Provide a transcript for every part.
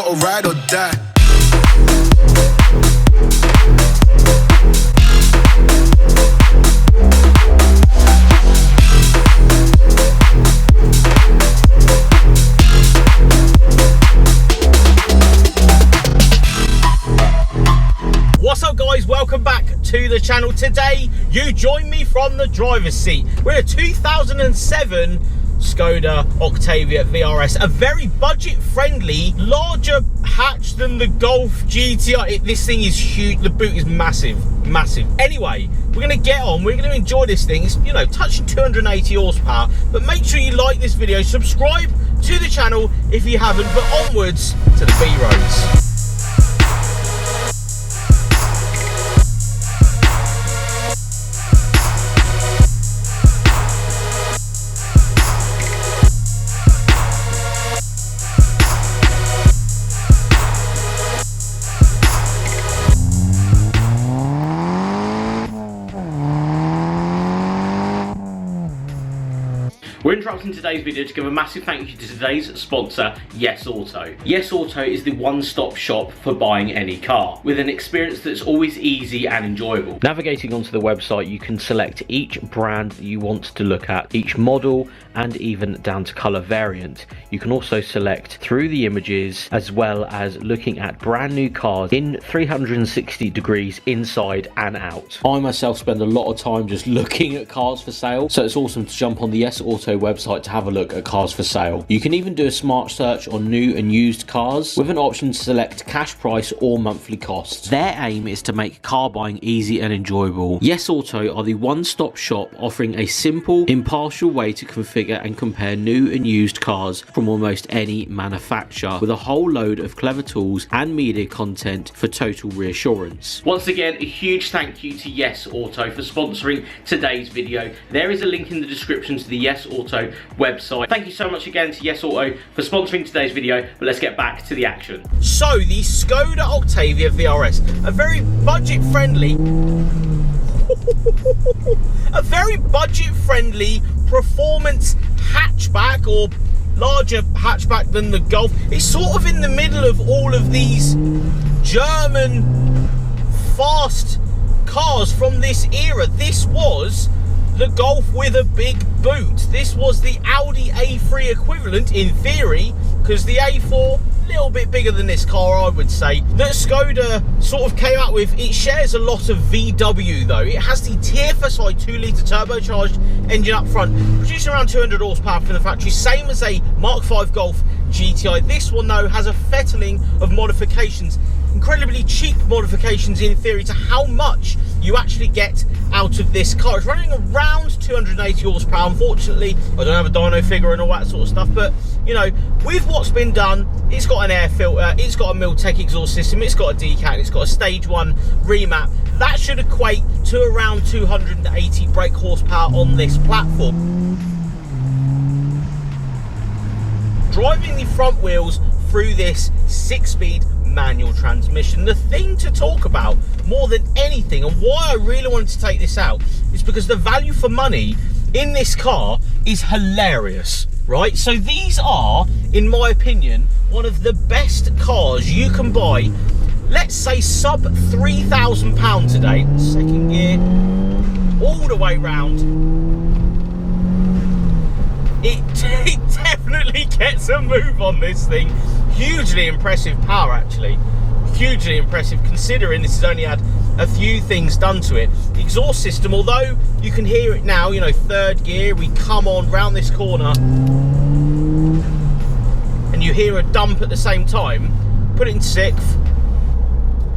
gotta ride or die. What's up guys, welcome back to the channel. Today you join me from the driver's seat. We're in a 2007 Skoda Octavia VRS, a very budget friendly, larger hatch than the Golf GTI. This thing is huge, the boot is massive. Anyway, we're gonna get on, we're gonna enjoy this thing. It's, you know, touching 280 horsepower, but make sure you like this video, subscribe to the channel if you haven't, but onwards to the B-roads. We're interrupting today's video to give a massive thank you to today's sponsor, Yes Auto. Yes Auto is the one-stop shop for buying any car, with an experience that's always easy and enjoyable. Navigating onto the website, you can select each brand that you want to look at, each model, and even down to colour variant. You can also select through the images, as well as looking at brand new cars in 360 degrees inside and out. I myself spend a lot of time just looking at cars for sale, so it's awesome to jump on the Yes Auto website to have a look at cars for sale. You can even do a smart search on new and used cars with an option to select cash price or monthly costs. Their aim is to make car buying easy and enjoyable. Yes Auto are the one-stop shop offering a simple, impartial way to configure and compare new and used cars from almost any manufacturer, with a whole load of clever tools and media content for total reassurance. Once again, a huge thank you to Yes Auto for sponsoring today's video. There is a link in the description to the Yes Auto website. Thank you so much again to Yes Auto for sponsoring today's video, but let's get back to the action. So the Skoda Octavia VRS, a very budget friendly performance hatchback, or larger hatchback than the Golf. It's sort of in the middle of all of these German fast cars from this era. This was the Golf with a big boot. This was the Audi A3 equivalent in theory, because the A4, a little bit bigger than this car, I would say, that Skoda sort of came out with. It shares a lot of VW though. It has the TFSI 2-litre turbocharged engine up front, producing around 200 horsepower from the factory, same as a Mark V Golf GTI. This one though has a fettling of modifications, incredibly cheap modifications in theory, to how much you actually get out of this car. It's running around 280 horsepower. Unfortunately, I don't have a dyno figure and all that sort of stuff, but you know, with what's been done, it's got an air filter, it's got a Miltech exhaust system, it's got a decat, it's got a stage 1 remap. That should equate to around 280 brake horsepower on this platform. Driving the front wheels through this 6-speed manual transmission, the thing to talk about more than anything, and why I really wanted to take this out, is because the value for money in this car is hilarious, right? So these are, in my opinion, one of the best cars you can buy. Let's say sub £3,000 today. Second gear, all the way round. It definitely gets a move on this thing. Hugely impressive power, actually. Hugely impressive, considering this has only had a few things done to it. The exhaust system, although you can hear it now, you know, third gear, we come on round this corner and you hear a dump at the same time. Put it in 6th,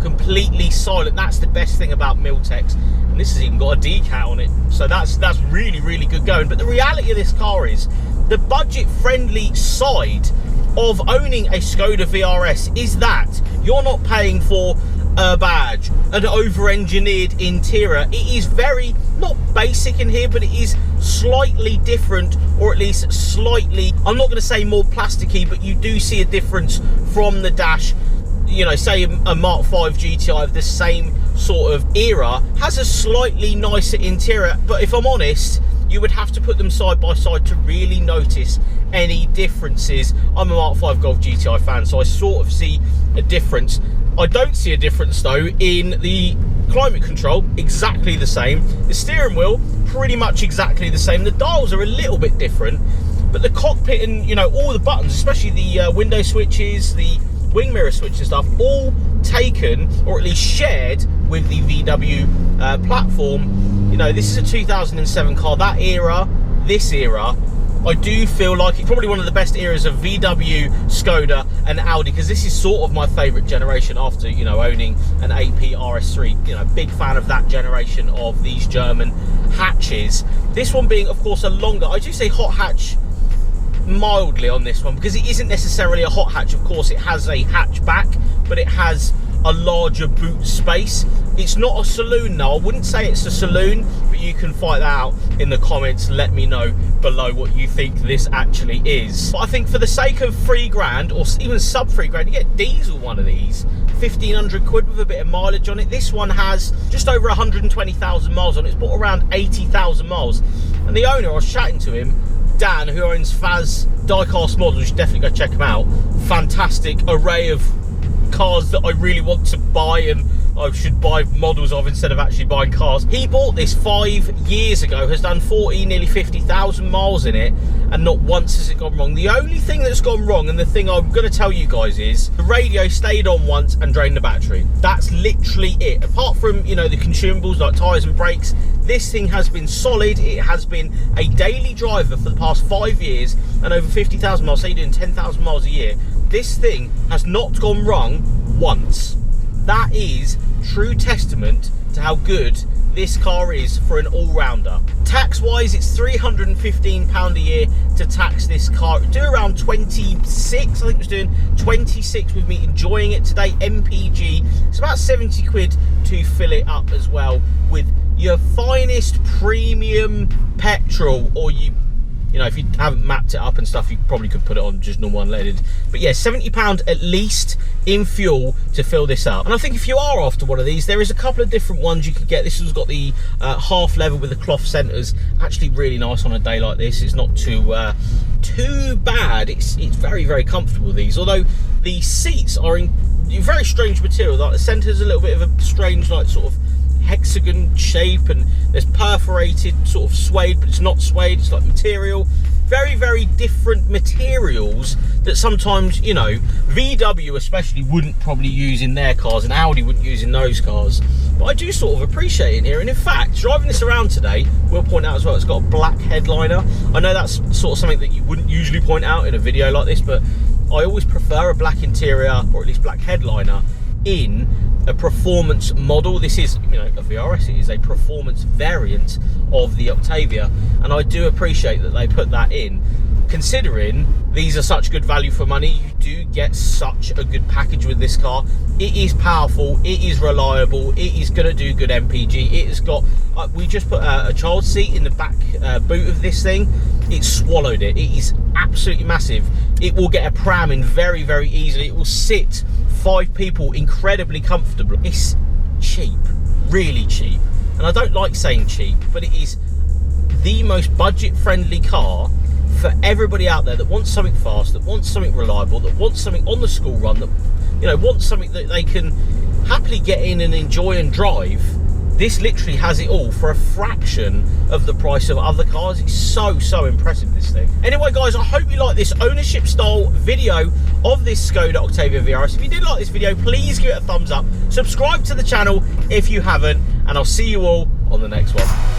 completely silent. That's the best thing about Miltechs. And this has even got a decal on it, so that's really good going. But the reality of this car is the budget friendly side of owning a Skoda VRS is that you're not paying for a badge, an over-engineered interior. It is very, not basic in here, but it is slightly different, or at least slightly, I'm not going to say more plasticky, but you do see a difference from the dash. You know, say a Mark V GTI of the same sort of era has a slightly nicer interior, but if I'm honest, You would have to put them side by side to really notice any differences. I'm a Mark 5 Golf GTI fan, so I sort of see a difference. I don't see a difference though in the climate control, exactly the same. The steering wheel, pretty much exactly the same. The dials are a little bit different, but the cockpit and, you know, all the buttons, especially the window switches, the wing mirror switch and stuff, all taken or at least shared with the VW platform. You know, this is a 2007 car. That era, this era, I do feel like it's probably one of the best eras of VW, Skoda and Audi, because this is sort of my favourite generation after, you know, owning an AP RS3. You know, big fan of that generation of these German hatches. This one being, of course, a longer, I do say hot hatch mildly on this one, because it isn't necessarily a hot hatch. Of course, it has a hatchback, but it has a larger boot space. It's not a saloon now. I wouldn't say it's a saloon, but you can find that out in the comments. Let me know below what you think this actually is. But I think for the sake of £3,000 or even sub £3,000, you get diesel one of these, 1,500 quid with a bit of mileage on it. This one has just over 120,000 miles on it. It's bought around 80,000 miles. And the owner, I was chatting to him, Dan, who owns Faz Diecast Models, you should definitely go check him out. Fantastic array of cars that I really want to buy and I should buy models of instead of actually buying cars. He bought this 5 years ago, has done 40, nearly 50,000 miles in it, and not once has it gone wrong. The only thing that's gone wrong, and the thing I'm going to tell you guys, is the radio stayed on once and drained the battery. That's literally it. Apart from, you know, the consumables like tyres and brakes, this thing has been solid. It has been a daily driver for the past 5 years and over 50,000 miles. Say you're doing 10,000 miles a year. This thing has not gone wrong once. That is true testament to how good this car is for an all-rounder. Tax-wise, it's £315 a year to tax this car. Do around 26, I think it was doing 26 with me enjoying it today. MPG, it's about 70 quid to fill it up as well with your finest premium petrol, or you know, if you haven't mapped it up and stuff, you probably could put it on just normal unleaded. But yeah, £70 at least in fuel to fill this up. And I think if you are after one of these, there is a couple of different ones you could get. This one's got the half level with the cloth centres. Actually really nice on a day like this. It's not too bad. It's very, very comfortable, these. Although the seats are in very strange material. Like the centre's a little bit of a strange, like, sort of hexagon shape, and there's perforated sort of suede, but it's not suede, it's like material. Very, very different materials that sometimes, you know, VW especially wouldn't probably use in their cars, and Audi wouldn't use in those cars. But I do sort of appreciate it in here. And in fact, driving this around today, we'll point out as well, it's got a black headliner. I know that's sort of something that you wouldn't usually point out in a video like this, but I always prefer a black interior, or at least black headliner, in a performance model. This is, you know, a VRS. It is a performance variant of the Octavia, and I do appreciate that they put that in, considering these are such good value for money. You do get such a good package with this car. It is powerful, it is reliable, it is going to do good MPG. It has got, we just put a child seat in the back boot of this thing. It swallowed it. It is absolutely massive. It will get a pram in very, very easily. It will sit 5 people incredibly comfortably. It's cheap, really cheap. And I don't like saying cheap, but it is the most budget friendly car for everybody out there that wants something fast, that wants something reliable, that wants something on the school run, that, you know, wants something that they can happily get in and enjoy and drive. This literally has it all for a fraction of the price of other cars. It's so impressive, this thing. Anyway, guys, I hope you like this ownership style video of this Skoda Octavia VRS. If you did like this video, please give it a thumbs up. Subscribe to the channel if you haven't, and I'll see you all on the next one.